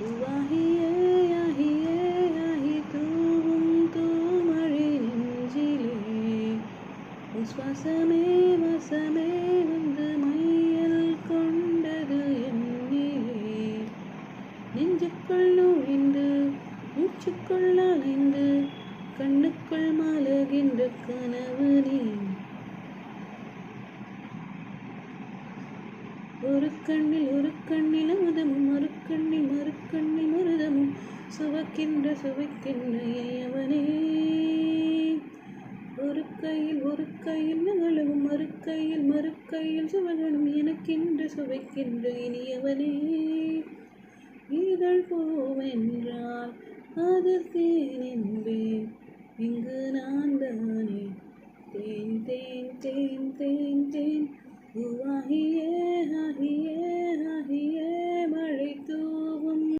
பூவாகியே ஆகியே ஆகி தூவும் தூமழை நெஞ்சிலே உன் சுவாசமே வாசமே வந்து மையல் கொண்டது என்னிலே நெஞ்சுக்குள் நுழைந்து மூச்சுக்குள் அலைந்து கண்ணுக்குள் மலர்கின்ற கனவு நீ ஒரு கண்ணில் அமுதமும் மறுக்கண்ணில் மருதமும் சுவைக்கின்ற இனியவனே ஒரு கையில் நகலவும் மறுக்கையில் சுவகனும் எனக்கென்று சுவைக்கின்ற இனியவனே இதழ் பூவென்றால் அதில் தேன் என்பேன் இங்கு நான் தானே தேன் தேன் தேன் தேன் தேன் பூவாகியே ஆகியே ஆகியே மழை